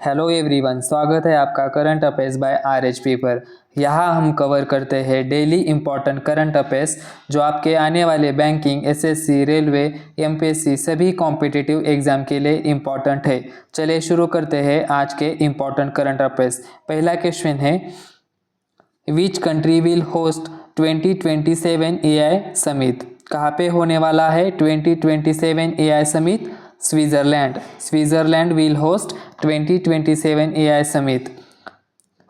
Hello everyone, स्वागत है आपका current affairs by RH paper. यहाँ हम कवर करते हैं डेली इंपॉर्टेंट करंट अफेयर्स जो आपके आने वाले बैंकिंग, एसएससी, रेलवे, एमपीएससी सभी कॉम्पिटिटिव एग्जाम के लिए इम्पॉर्टेंट है। चलिए शुरू करते हैं आज के इम्पॉर्टेंट करंट अफेयर्स। पहला क्वेश्चन है, which country will host 2027 AI summit? कहाँ पे होने वाला है 2027 AI summit? Switzerland will host 2027 AI Summit,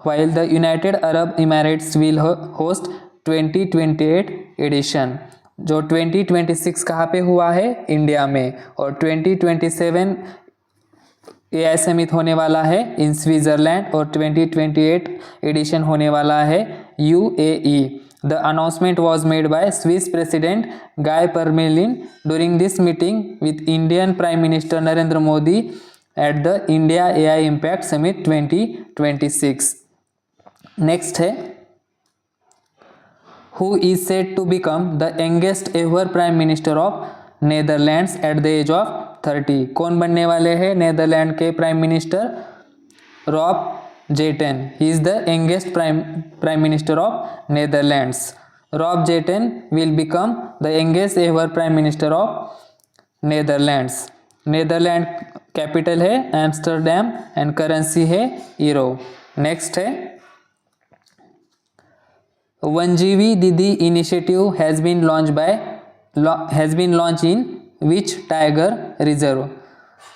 while the United Arab Emirates will host 2028 edition। जो 2026 कहाँ पे हुआ है? इंडिया में। और 2027 AI समिट होने वाला है इन स्विट्जरलैंड और 2028 एडिशन होने वाला है UAE। The announcement was made by Swiss President Guy Parmelin during this meeting with Indian Prime Minister Narendra Modi at the India AI Impact Summit 2026। Next है, who is said to become the youngest ever Prime Minister of Netherlands at the age of 30? कौन बनने वाले हैं Netherland के prime minister? Rob Jetten. He is the youngest prime minister of Netherlands. Rob Jetten will become the youngest ever prime minister of Netherlands. Netherland capital है Amsterdam and currency है euro. Next है, 1GB Didi initiative has been launched in which tiger reserve?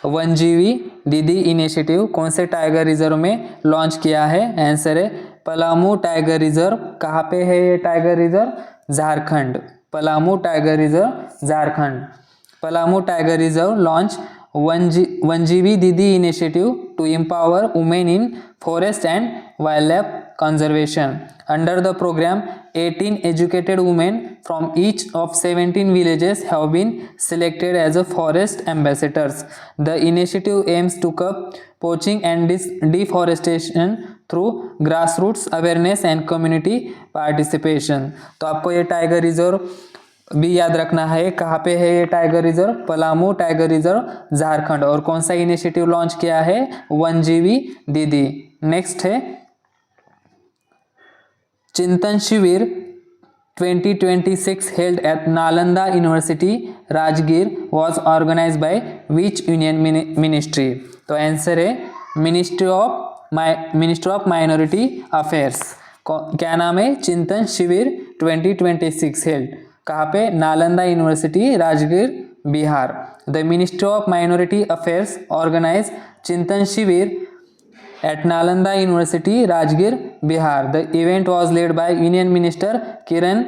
1GB Didi initiative कौन से tiger reserve में launch किया है? Answer है Palamu tiger reserve. कहाँ पे है ये tiger reserve? Jharkhand. Palamu tiger reserve Jharkhand. Palamu tiger reserve launch 1GB Didi initiative to empower women in forest and wildlife conservation. Under the program, 18 educated women from each of 17 villages have been selected as a forest ambassadors. The initiative aims to curb poaching and deforestation through grassroots awareness and community participation. तो आपको ये tiger reserve भी याद रखना है। कहाँ पे है ये tiger reserve? Palamu tiger reserve Jharkhand. और कौन सा इनिशिएटिव लॉन्च किया है? 1GB दीदी। नेक्स्ट है, Chintan Shivir 2026 held at Nalanda University, Rajgir was organized by which union ministry? तो आंसर है मिनिस्ट्री ऑफ माइनॉरिटी अफेयर्स। क्या नाम है? चिंतन शिविर 2026 हेल्ड कहाँ पे? Nalanda university, Rajgir, Bihar. The ministry of minority affairs organise Chintan Shivir at Nalanda University, Rajgir, Bihar. The event was led by Union Minister Kiran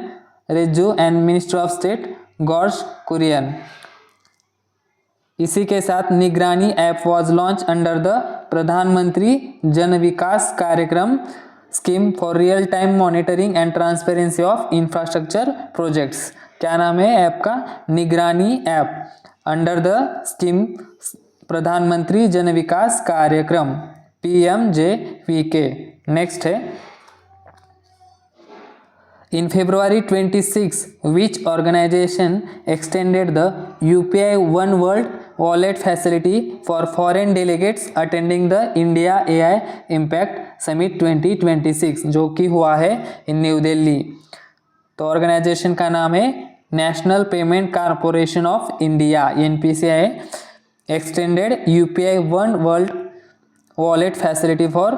Rijiju and Minister of State George Kurian. इसी के साथ निगरानी app was launched under the प्रधानमंत्री जन विकास कार्यक्रम scheme for real time monitoring and transparency of infrastructure projects. क्या नाम है ऐप का? निगरानी ऐप। अंडर द स्कीम प्रधानमंत्री जन विकास कार्यक्रम PMJPK। नेक्स्ट है, in February 26, which organization extended the UPI One World Wallet facility for foreign delegates attending the India AI Impact Summit 2026, जो कि हुआ है इन न्यू दिल्ली। तो ऑर्गेनाइजेशन का नाम है national payment corporation of India, NPCI, extended UPI One World Wallet facility for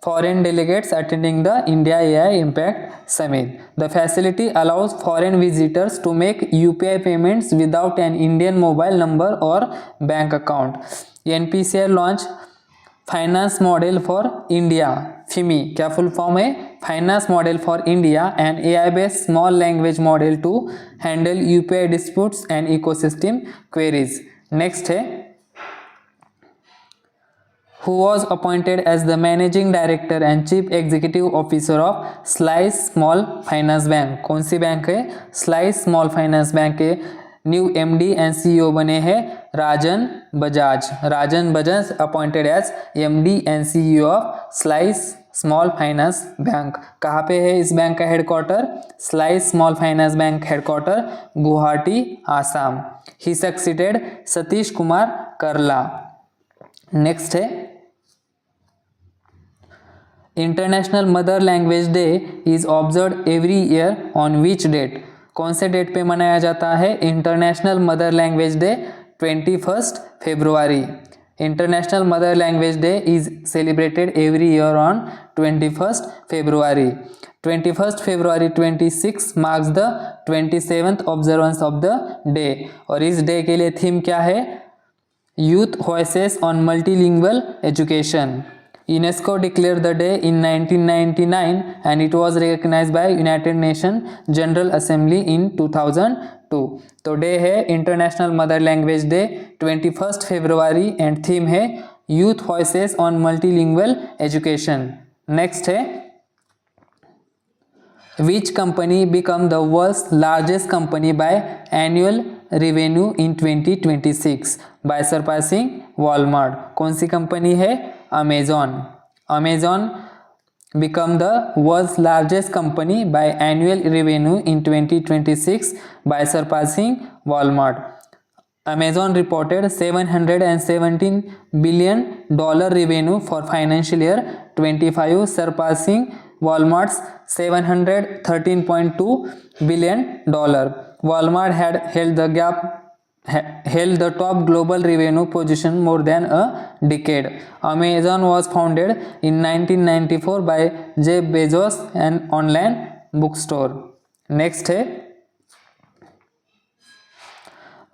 foreign delegates attending the India AI Impact Summit. The facility allows foreign visitors to make UPI payments without an Indian mobile number or bank account. NPCI launched Finance Model for India, FIMI, क्या full form है? Finance Model for India, an AI-based small language model to handle UPI disputes and ecosystem queries. Next है, who was appointed as the managing director and chief executive officer of Slice Small Finance Bank? कौन सी bank है? Slice Small Finance Bank के new MD and CEO बने हैं Rajan Bajaj. Rajan Bajaj appointed as MD and CEO of Slice Small Finance Bank। कहाँ पे है इस बैंक का headquarter? Slice Small Finance Bank headquarter Guwahati, Assam. He succeeded Satish Kumar Karla. Next है, international mother language day is observe every year on which date? कौन से date पे मनाया जाता है इंटरनेशनल मदर लैंग्वेज डे? 21 फरवरी। International mother language day is celebrated every year on 21 February. 21 February 26 marks the 27th observance of the day. और इस day के लिए थीम क्या है? Youth voices on multilingual education. UNESCO declared the day in 1999 and it was recognized by United Nations General Assembly in 2002. तो day है international mother language day 21 फरवरी and theme है youth voices on multilingual education. Next है Which company become the world's largest company by annual revenue in 2026 by surpassing Walmart? कौन सी company है? Amazon. Amazon become the world's largest company by annual revenue in 2026 by surpassing Walmart. Amazon reported $717 billion revenue for financial year 25, surpassing Walmart's $713.2 billion. Walmart had held the top global revenue position more than a decade. Amazon was founded in 1994 by Jeff Bezos, an online bookstore. Next है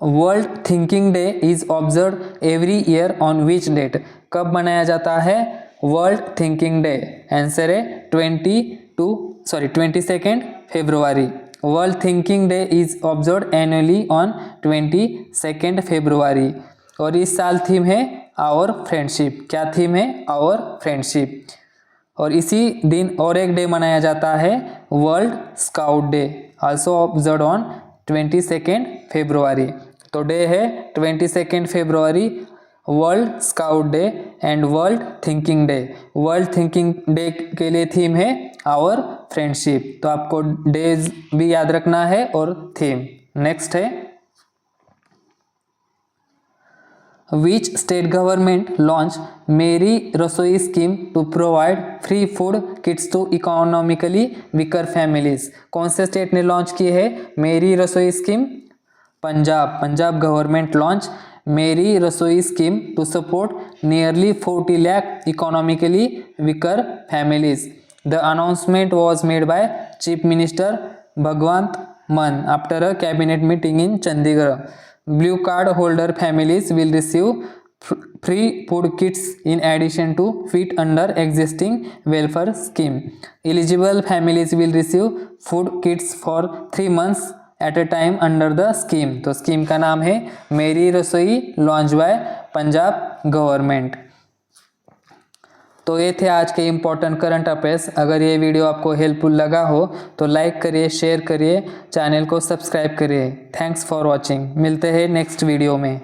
world thinking day is observe every year on which date? कब मनाया जाता है world thinking day? Answer है 22nd फरवरी। World thinking day is observe annually on 22nd February. और इस साल थीम है आवर फ्रेंडशिप। क्या थीम है? Our friendship. और इसी दिन और एक डे मनाया जाता है world scout day, also observe on 22nd February. तो डे है 22nd फरवरी, world scout day and world thinking day. World thinking day के लिए थीम है आवर फ्रेंडशिप। तो आपको डेज भी याद रखना है और थीम। नेक्स्ट है Which state government launched Meri Rasoi scheme to provide free food kits to economically weaker families? कौन से स्टेट ने लॉन्च की है मेरी Rasoi scheme? Punjab government launch Meri Rasoi scheme to support nearly 40 lakh economically weaker families. The announcement was made by chief minister Bhagwant Mann after a cabinet meeting in Chandigarh. Blue card holder families will receive free food kits in addition to fit under existing welfare scheme. Eligible families will receive food kits for 3 months at a time under the scheme. तो scheme का नाम है मेरी रसोई, launch by Punjab government. तो ये थे आज के इम्पोर्टेंट करंट अफेयर्स। अगर ये वीडियो आपको हेल्पफुल लगा हो तो लाइक करिए, शेयर करिए, चैनल को सब्सक्राइब करिए। Thanks for watching. मिलते हैं नेक्स्ट वीडियो में।